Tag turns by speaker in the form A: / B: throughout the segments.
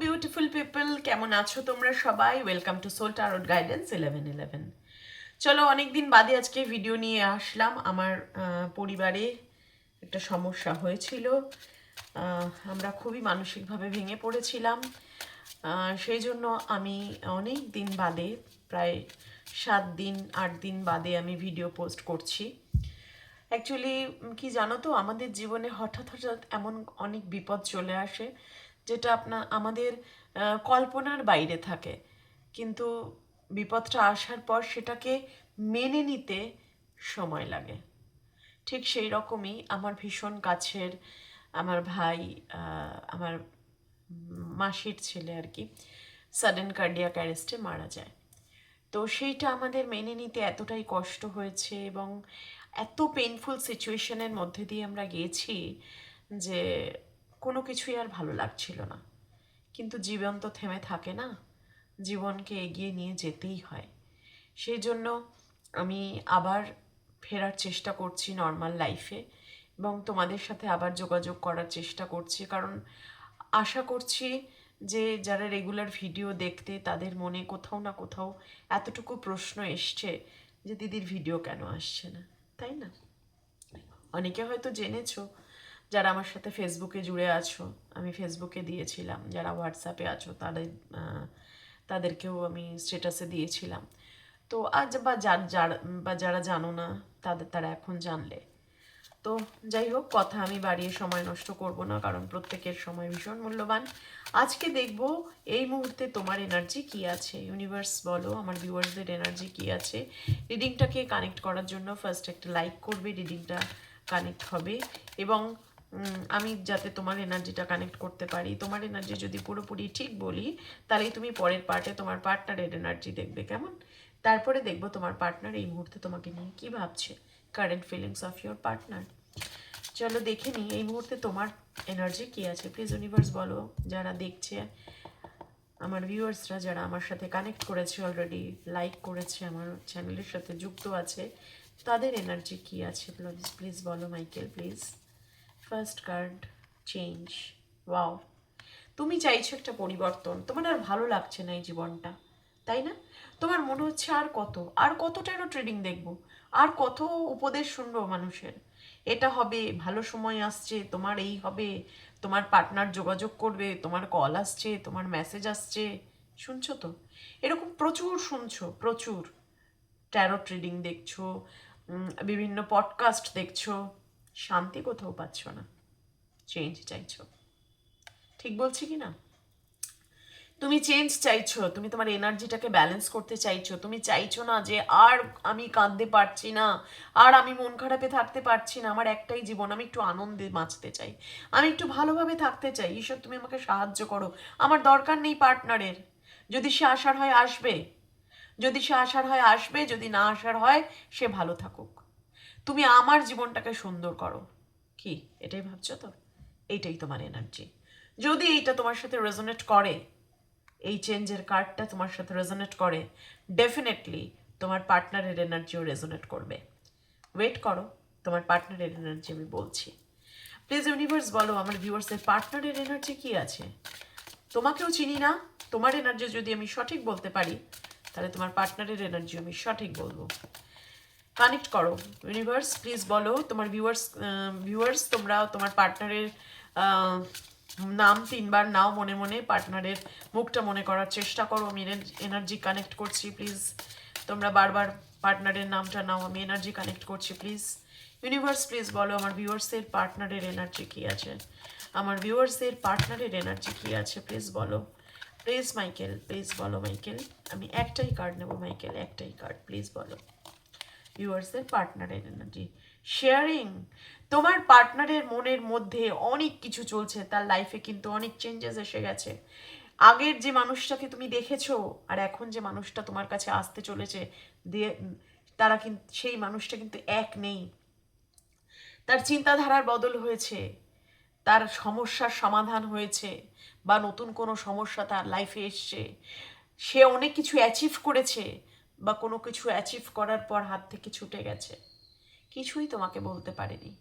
A: Beautiful people, কেমন আছো তোমরা সবাই? Welcome to soul tarot guidance 1111। চলো, অনেকদিন বাদে আজকে ভিডিও নিয়ে আসলাম। আমার পরিবারে একটা সমস্যা হয়েছিল। আমরা খুবই মানসিকভাবে ভেঙে পড়েছিলাম। সেই জন্য আমি অনেক দিন বাদে, প্রায় 7 দিন 8 দিন বাদে আমি ভিডিও পোস্ট করছি। অ্যাকচুয়ালি কি জানো তো, আমাদের জীবনে হঠাৎ হঠাৎ এমন অনেক বিপদ চলে আসে যেটা আমাদের কল্পনার বাইরে থাকে, কিন্তু বিপদটা আসার পর সেটাকে মেনে নিতে সময় লাগে। ঠিক সেই রকমই আমার ভীষণ কাছের আমার ভাই, আমার মাসির ছেলে আর কি, সাডেন কার্ডিয়াক অ্যারেস্টে মারা যায়। তো সেইটা আমাদের মেনে নিতে এতটাই কষ্ট হয়েছে এবং এত পেইনফুল সিচুয়েশনের মধ্যে দিয়ে আমরা গিয়েছি যে কোনো কিছুই আর ভালো লাগছিল না। কিন্তু জীবন তো থেমে থাকে না, জীবনকে এগিয়ে নিয়ে যেতেই হয়। সেই জন্য আমি আবার ফেরার চেষ্টা করছি নর্মাল লাইফে এবং তোমাদের সাথে আবার যোগাযোগ করার চেষ্টা করছি, কারণ আশা করছি যে যারা রেগুলার ভিডিও দেখতে তাদের মনে কোথাও না কোথাও এতটুকু প্রশ্ন এসছে যে দিদির ভিডিও কেন আসছে না, তাই না? অনেকে হয়তো জেনেছো, যারা আমার সাথে ফেসবুকে জুড়ে আছো, আমি ফেসবুকে দিয়েছিলাম, যারা হোয়াটসঅ্যাপে আছো তাদেরকেও আমি স্ট্যাটাসে দিয়েছিলাম। তো আজ যারা জানো না তারা এখন জানলে। তো যাই হোক, কথা আমি বাড়িয়ে সময় নষ্ট করব না, কারণ প্রত্যেকের সময় ভীষণ মূল্যবান। আজকে দেখব এই মুহূর্তে তোমার এনার্জি কি আছে। ইউনিভার্স বলো, আমার ভিউয়ার্সদের এনার্জি কি আছে। রিডিংটাকে কানেক্ট করার জন্য ফার্স্ট একটা লাইক করবে, রিডিংটা কানেক্ট হবে। এবং আমি যাতে তোমার এনার্জিটা কানেক্ট করতে পারি, তোমার এনার্জি যদি পুরোপুরি ঠিক বলি, তাহলেই তুমি পরের পার্টে তোমার পার্টনারের এনার্জি দেখবে, কেমন? তারপরে দেখবো তোমার পার্টনার এই মুহূর্তে তোমাকে নিয়ে কী ভাবছে, current feelings of your partner. চলো দেখে নিই এই মুহূর্তে তোমার এনার্জি কি আছে। প্লিজ ইউনিভার্স বলো, যারা দেখছে, আমার ভিউয়ার্সরা যারা আমার সাথে কানেক্ট করেছে, অলরেডি লাইক করেছে, আমার চ্যানেলের সাথে যুক্ত আছে, তাদের এনার্জি কি আছে প্লিজ প্লিজ বলো Michael please. First card, change. Wow, তুমি চাইছো একটা পরিবর্তন, তোমার আর ভালো লাগছে না এই জীবনটা, তাই না? তোমার মনে হচ্ছে আর কতটা ট্রেডিং দেখবো, আর কত উপদেশ শুনবো মানুষের। এটা হবে, ভালো সময় আসছে, তোমার এই হবে, তোমার পার্টনার যোগাযোগ করবে, তোমার কল আসছে, তোমার মেসেজ আসছে। শুনছো তো? এরকম প্রচুর শুনছো, প্রচুর ট্যারো ট্রেডিং দেখছো, বিভিন্ন পডকাস্ট দেখছো, শান্তি কোথাও পাচ্ছ না, চেঞ্জ চাইছো। ঠিক বলছি কি না? তুমি চেঞ্জ চাইছো, তুমি তোমার এনার্জিটাকে ব্যালেন্স করতে চাইছো, তুমি চাইছো না যে আর আমি কাঁদতে পারছি না, আর আমি মন খারাপে থাকতে পারছি না, আমার একটাই জীবন, আমি একটু আনন্দে বাঁচতে চাই, আমি একটু ভালোভাবে থাকতে চাই। ঈশ্বর তুমি আমাকে সাহায্য করো, আমার দরকার নেই পার্টনারের। যদি সে আসার হয় আসবে, যদি সে আসার হয় আসবে, যদি না আসার হয় সে ভালো থাকুক, তুমি আমার জীবনটাকে সুন্দর করো। কি এটাই ভাবছো তো? এইটাই তোমার এনার্জি। যদি এইটা তোমার সাথে রেজোনেট করে, এই চেঞ্জের কার্ডটা তোমার সাথে রেজোনেট করে, ডেফিনেটলি তোমার পার্টনারের এনার্জিও রেজোনেট করবে। ওয়েট করো, তোমার পার্টনারের এনার্জি আমি বলছি। প্লিজ ইউনিভার্স বলো, আমার ভিউয়ার্সের পার্টনারের এনার্জি কি আছে। তোমাকেও চিনি না, তোমার এনার্জি যদি আমি সঠিক বলতে পারি, তাহলে তোমার পার্টনারের এনার্জি আমি সঠিক বলবো। কানেক্ট করো ইউনিভার্স, প্লিজ বলো তোমার ভিউয়ার্স তোমরা তোমার পার্টনারের নাম 3বার নাও মনে মনে, পার্টনারের মুখটা মনে করার চেষ্টা করো। আমি এনার্জি কানেক্ট করছি, প্লিজ তোমরা বারবার পার্টনারের নামটা নাও, আমি এনার্জি কানেক্ট করছি। প্লিজ ইউনিভার্স প্লিজ বলো, আমার ভিউয়ার্সের পার্টনারের এনার্জি কী আছে, আমার ভিউয়ার্সের পার্টনারের এনার্জি কী আছে, প্লিজ বলো। প্লিজ মাইকেল, প্লিজ বলো মাইকেল, আমি একটাই কার্ড নেবো মাইকেল, একটাই কার্ড, প্লিজ বলো। ভিউয়ার্সের পার্টনারের এনার্জি শেয়ারিং। তোমার পার্টনারের মনের মধ্যে অনেক কিছু চলছে, তার লাইফে কিন্তু অনেক চেঞ্জেস এসে গেছে। আগের যে মানুষটাকে তুমি দেখেছো আর এখন যে মানুষটা তোমার কাছে আসতে চলেছে, দিয়ে তারা কিন্তু সেই মানুষটা কিন্তু এক নেই। তার চিন্তাধারার বদল হয়েছে, তার সমস্যার সমাধান হয়েছে, বা নতুন কোনো সমস্যা তার লাইফে এসছে, সে অনেক কিছু অ্যাচিভ করেছে, বা কোনো কিছু অ্যাচিভ করার পর হাত থেকে ছুটে গেছে, কিছুই তোমাকে বলতে পারেনি।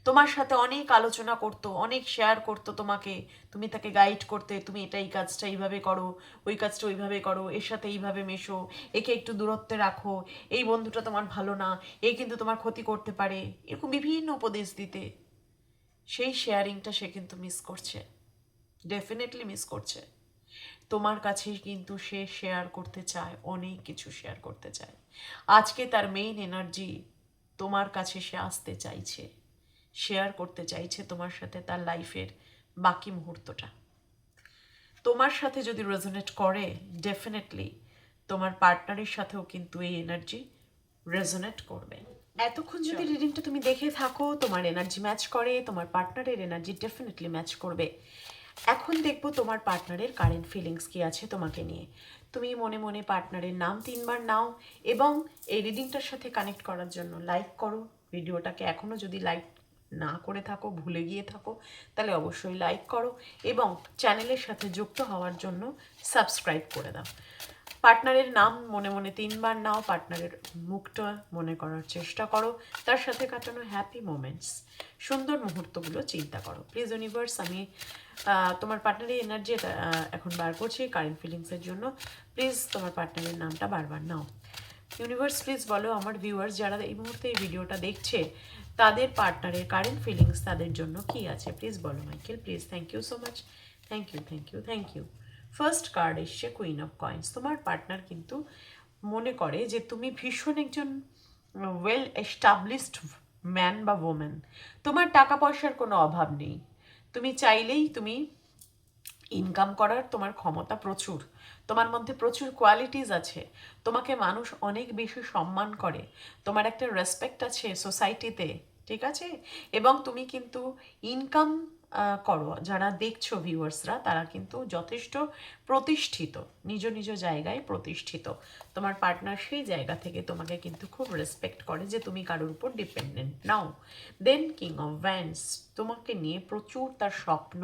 A: তোমার সাথে অনেক আলোচনা করতো, অনেক শেয়ার করতো তোমাকে, তুমি তাকে গাইড করতে, তুমি এটা এই কাজটা এইভাবে করো, ওই কাজটা ওইভাবে করো, এর সাথে এইভাবে মেশো, একে একটু দূরত্বে রাখো, এই বন্ধুটা তোমার ভালো না, এ কিন্তু তোমার ক্ষতি করতে পারে, এরকম বিভিন্ন উপদেশ দিতে। সেই শেয়ারিংটা সে কিন্তু মিস করছে, ডেফিনেটলি মিস করছে। তোমার কাছে কিন্তু সে শেয়ার করতে চায়, অনেক কিছু শেয়ার করতে চায়। আজকে তার মেইন এনার্জি তোমার কাছে সে আসতে চাইছে, শেয়ার করতে চাইছে তোমার সাথে তার লাইফের বাকি মুহূর্তটা। তোমার সাথে যদি রেজোনেট করে, ডেফিনেটলি তোমার পার্টনারের সাথেও কিন্তু এই এনার্জি রেজোনেট করবে। এতক্ষণ যদি রিডিংটা তুমি দেখে থাকো, তোমার এনার্জি ম্যাচ করে, তোমার পার্টনারের এনার্জি ডেফিনেটলি ম্যাচ করবে। এখন দেখবো তোমার পার্টনারের কারেন্ট ফিলিংস কি আছে তোমাকে নিয়ে। তুমি মনে মনে পার্টনারের নাম 3বার নাও এবং এই রিডিংটার সাথে কানেক্ট করার জন্য লাইক করো ভিডিওটাকে। এখনও যদি লাইক না করে থাকো, ভুলে গিয়ে থাকো, তাহলে অবশ্যই লাইক করো এবং চ্যানেলের সাথে যুক্ত হওয়ার জন্য সাবস্ক্রাইব করে দাও। পার্টনারের নাম মনে মনে 3বার নাও, পার্টনারের মুখটা মনে করার চেষ্টা করো, তার সাথে কাটানো হ্যাপি মোমেন্টস, সুন্দর মুহূর্তগুলো চিন্তা করো। প্লিজ ইউনিভার্স, আমি তোমার পার্টনারের এনার্জি এখন বার করছি কারেন্ট ফিলিংসের জন্য। প্লিজ তোমার পার্টনারের নামটা বারবার নাও। ইউনিভার্স প্লিজ বলো আমার ভিউয়ার্স যারা এই মুহূর্তে এই ভিডিওটা দেখছে, তাদের পার্টনারের কারেন্ট ফিলিংস তাদের জন্য কি আছে। প্লিজ বলো Michael, please. Thank you so much, thank you, thank you, thank you. First card এসছে কুইন অফ কয়েন্স। তোমার পার্টনার কিন্তু মনে করে যে তুমি ভীষণ একজন ওয়েল এস্টাবলিশড ম্যান বা ওম্যান, তোমার টাকা পয়সার কোনো অভাব নেই, তুমি চাইলেই তুমি ইনকাম করার তোমার ক্ষমতা প্রচুর, তোমার মধ্যে প্রচুর কোয়ালিটিস আছে, তোমাকে মানুষ অনেক বেশি সম্মান করে, তোমার একটা রেসপেক্ট আছে সোসাইটিতে, ঠিক আছে? এবং তুমি কিন্তু ইনকাম করো। যারা দেখছো ভিউয়ার্সরা, তারা কিন্তু যথেষ্ট প্রতিষ্ঠিত, নিজ নিজ জায়গায় প্রতিষ্ঠিত। তোমার পার্টনার সেই জায়গা থেকে তোমাকে কিন্তু খুব রেসপেক্ট করে যে তুমি কারোর উপর ডিপেন্ডেন্ট নাও। দেন কিং অফ ভ্যান্স, তোমাকে নিয়ে প্রচুর তার স্বপ্ন,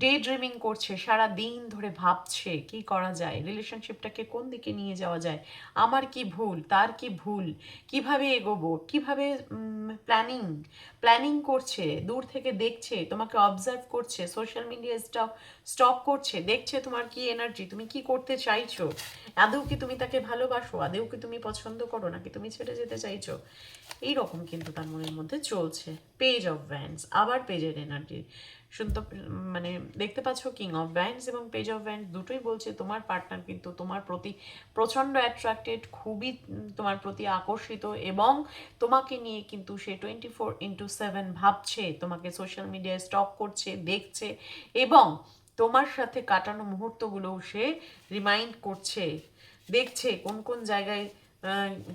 A: ডে ড্রিমিং করছে, সারা দিন ধরে ভাবছে কি করা যায়, রিলেশনশিপটাকে কোন দিকে নিয়ে যাওয়া যায়, আমার কি ভুল, তার কি ভুল, কিভাবে এগোবো, কিভাবে প্ল্যানিং প্ল্যানিং করছে, দূর থেকে দেখছে, তোমাকে অবজার্ভ করছে, সোশ্যাল মিডিয়া স্টক করছে, দেখছে তোমার কি এনার্জি, তুমি কি করতে চাইছো, আদৌ কি তুমি তাকে ভালোবাসো, আদৌ কি তুমি পছন্দ করো, নাকি তুমি ছেড়ে যেতে চাইছো। এইরকম কিন্তু তার মনের মধ্যে চলছে। পেজ অফ ভ্যান্স, আবার পেজের এনার্জি শুনতে মানে দেখতে পাচ্ছ, কিং অফ ভ্যান্স এবং পেজ অফ ভ্যান্স দুটোই বলছে তোমার পার্টনার কিন্তু তোমার প্রতি প্রচণ্ড অ্যাট্রাক্টেড, খুবই তোমার প্রতি আকর্ষিত এবং তোমাকে নিয়ে কিন্তু সে 24/7 ভাবছে, তোমাকে সোশ্যাল মিডিয়ায় স্টক করছে, দেখছে এবং তোমার সাথে কাটানো মুহূর্তগুলোও সে রিমাইন্ড করছে, দেখছে কোন কোন জায়গায়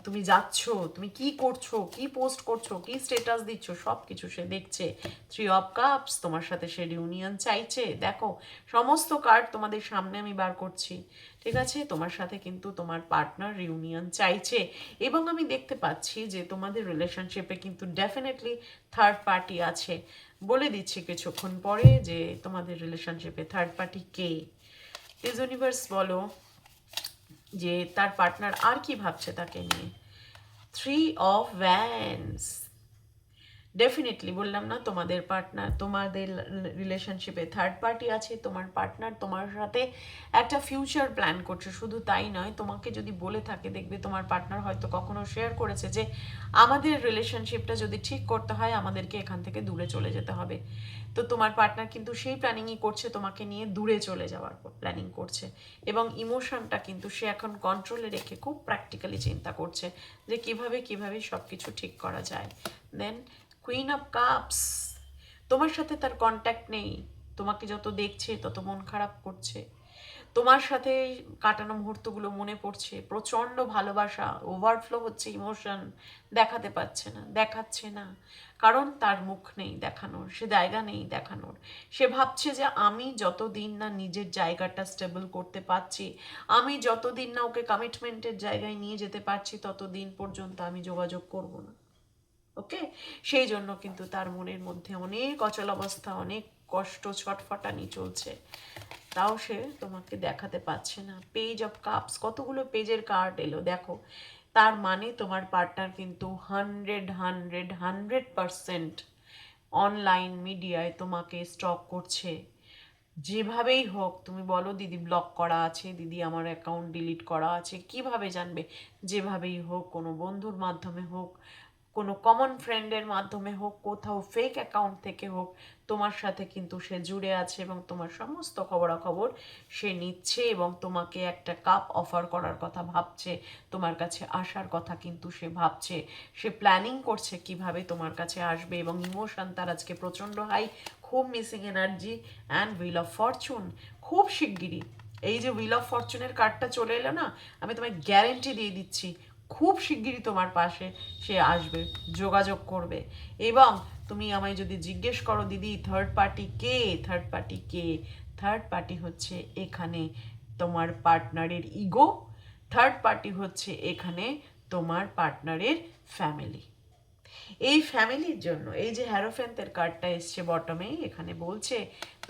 A: তুমি যাচ্ছ, তুমি কি করছো, কি পোস্ট করছো, কি স্টেটাস দিচ্ছ, সব কিছু সে দেখছে। 3 অফ কাপস, তোমার সাথে সে রিউনিয়ন চাইছে। দেখো সমস্ত কার্ড তোমাদের সামনে আমি বার করছি, ঠিক আছে? তোমার সাথে কিন্তু তোমার পার্টনার রিউনিয়ন চাইছে এবং আমি দেখতে পাচ্ছি যে তোমাদের রিলেশনশিপে কিন্তু ডেফিনেটলি থার্ড পার্টি আছে। বলে দিচ্ছি কিছুক্ষণ পরে যে তোমাদের রিলেশনশিপে third party K. Please universe বলো যে তার পার্টনার আর কি ভাবছে তাকে নিয়ে। 3 অফ ভ্যান্স, ডেফিনেটলি বললাম না তোমাদের পার্টনার, তোমাদের রিলেশনশিপে থার্ড পার্টি আছে। তোমার পার্টনার তোমার সাথে একটা ফিউচার প্ল্যান করছে। শুধু তাই নয়, তোমাকে যদি বলে থাকে, দেখবে তোমার পার্টনার হয়তো কখনো শেয়ার করেছে যে আমাদের রিলেশনশিপটা যদি ঠিক করতে হয় আমাদেরকে এখান থেকে দূরে চলে যেতে হবে। তো তোমার পার্টনার কিন্তু সেই প্ল্যানিংই করছে, তোমাকে নিয়ে দূরে চলে যাওয়ার প্ল্যানিং করছে এবং ইমোশনটা কিন্তু সে এখন কন্ট্রোলে রেখে খুব প্র্যাকটিক্যালি চিন্তা করছে যে কিভাবে কিভাবে সব কিছু ঠিক করা যায়। দেন কুইন অফ কাপস, তোমার সাথে তার কন্ট্যাক্ট নেই, তোমাকে যত দেখছে তত মন খারাপ করছে, তোমার সাথে কাটানো মুহূর্তগুলো মনে পড়ছে, প্রচণ্ড ভালোবাসা, ওভারফ্লো হচ্ছে ইমোশন, দেখাতে পারছে না, দেখাচ্ছে না, কারণ তার মুখ নেই দেখানোর, সে জায়গা নেই দেখানোর। সে ভাবছে যে আমি যতদিন না নিজের জায়গাটা স্টেবল করতে পারছি, আমি যতদিন না ওকে কমিটমেন্টের জায়গায় নিয়ে যেতে পারছি, ততদিন পর্যন্ত আমি যোগাযোগ করব না। ওকে, সেই জন্য কিন্তু তার মনের মধ্যে অনেক অচল অবস্থা, অনেক কষ্ট, ছটফটানি চলছে, তাও সে তোমাকে দেখাতে পারছে না। পেজ অফ কাপস, কতগুলো পেজের কার্ড এলো দেখো। তার মানে তোমার পার্টনার কিন্তু 100% অনলাইন মিডিয়ায় তোমাকে স্টক করছে, যেভাবেই হোক তুমি বলো দিদি ব্লক করা আছে, দিদি আমার অ্যাকাউন্ট ডিলিট করা আছে, কিভাবে জানবে? যেভাবেই হোক, কোনো বন্ধুর মাধ্যমে হোক, কোনো কমন ফ্রেন্ডের মাধ্যমে হোক, কোথাও ফেক অ্যাকাউন্ট থেকে হোক, তোমার সাথে কিন্তু সে জুড়ে আছে এবং তোমার সমস্ত খবরাখবর সে নিচ্ছে এবং তোমাকে একটা কাপ অফার করার কথা ভাবছে, তোমার কাছে আসার কথা কিন্তু সে ভাবছে, সে প্ল্যানিং করছে কিভাবে তোমার কাছে আসবে এবং ইমোশন তার আজকে প্রচণ্ড হাই, খুব missing energy and wheel of Fortune. খুব শিগগিরই এই যে হুইল অফ ফরচুনের কার্ডটা চলে এলো না, আমি তোমায় গ্যারেন্টি দিয়ে দিচ্ছি খুব শিগগিরই তোমার পাশে সে আসবে, যোগাযোগ করবে। এবং তুমি আমায় যদি জিজ্ঞেস করো দিদি থার্ড পার্টি কে, থার্ড পার্টি কে, থার্ড পার্টি হচ্ছে এখানে তোমার পার্টনারের ইগো, থার্ড পার্টি হচ্ছে এখানে তোমার পার্টনারের ফ্যামিলি। এই ফ্যামিলির জন্য এই যে হ্যারোফেন্টের কার্ডটা এসছে বটমে, এখানে বলছে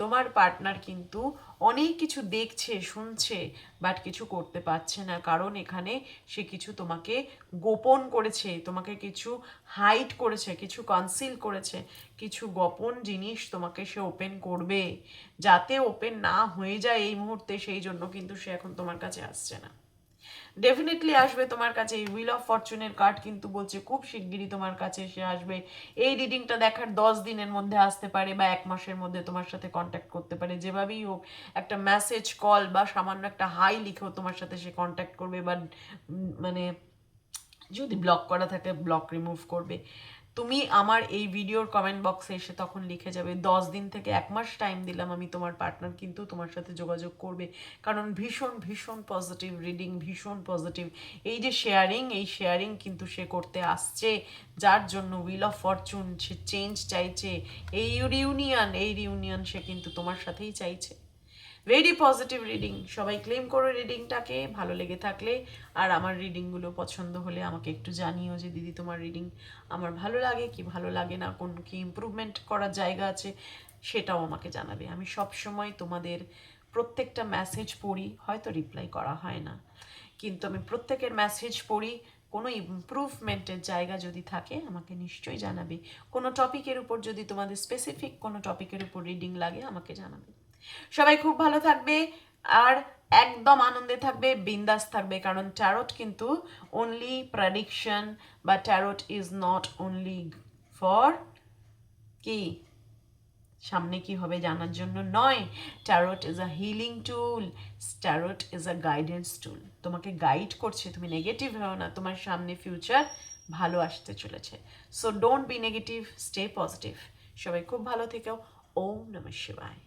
A: তোমার পার্টনার কিন্তু অনেক কিছু দেখছে শুনছে, বাট কিছু করতে পারছে না, কারণ এখানে সে কিছু তোমাকে গোপন করেছে, তোমাকে কিছু হাইড করেছে, কিছু কনসিল করেছে, কিছু গোপন জিনিস তোমাকে সে ওপেন করবে, যাতে ওপেন না হয়ে যায় এই মুহূর্তে, সেই জন্য কিন্তু সে এখন তোমার কাছে আসছে না। ডেফিনেটলি আসবে তোমার কাছে। এই হুইল অফ ফরচুনের কার্ড কিন্তু বলছে খুব শিগগিরই তোমার কাছে এসে আসবে। এই রিডিংটা দেখার 10 দিনের মধ্যে আসতে পারে বা 1 মাসের মধ্যে তোমার সাথে কন্ট্যাক্ট করতে পারে, যেভাবেই হোক একটা মেসেজ কল বা সামান্য একটা হাই লিখেও তোমার সাথে সে কন্ট্যাক্ট করবে, বা মানে যদি ব্লক করা থাকে ব্লক রিমুভ করবে। তুমি আমার এই ভিডিওর কমেন্ট বক্সে এসে তখন লিখে যাবে 10 দিন থেকে 1 মাস টাইম দিলাম আমি, তোমার পার্টনার কিন্তু তোমার সাথে যোগাযোগ করবে, কারণ ভীষণ ভীষণ পজিটিভ রিডিং, ভীষণ পজিটিভ। এই যে শেয়ারিং, এই শেয়ারিং কিন্তু সে করতে আসছে, যার জন্য wheel of Fortune, say change চাইছে, এই রিউনিয়ন, এই রিউনিয়ন সে কিন্তু তোমার সাথেই চাইছে। Very positive reading. সবাই ক্লেম করো রিডিংটাকে ভালো লেগে থাকলে, আর আমার রিডিংগুলো পছন্দ হলে আমাকে একটু জানিও যে দিদি তোমার রিডিং আমার ভালো লাগে কি ভালো লাগে না, কোন কি ইমপ্রুভমেন্ট করার জায়গা আছে, সেটাও আমাকে জানাবে। আমি সব সময় তোমাদের প্রত্যেকটা মেসেজ পড়ি, হয়তো রিপ্লাই করা হয় না, কিন্তু আমি প্রত্যেকের মেসেজ পড়ি। কোনো ইমপ্রুভমেন্টের জায়গা যদি থাকে আমাকে নিশ্চয়ই জানাবে। কোনো টপিকের উপর যদি তোমাদের স্পেসিফিক কোনো টপিকের উপর রিডিং লাগে আমাকে জানাবে। সবাই খুব ভালো থাকবে আর একদম আনন্দে থাকবে, বিন্দাস থাকবে, কারণ ট্যারোট কিন্তু অনলি প্রেডিকশন, বা tarot is not only for কি সামনে কি হবে জানার জন্য নয়। Tarot is a healing tool, tarot is a guidance tool. তোমাকে গাইড করছে, তুমি নেগেটিভ হও না, তোমার সামনে ফিউচার ভালো আসতে চলেছে। So don't be negative, stay positive. সবাই খুব ভালো থেকো। ওম নমঃ শিবায়।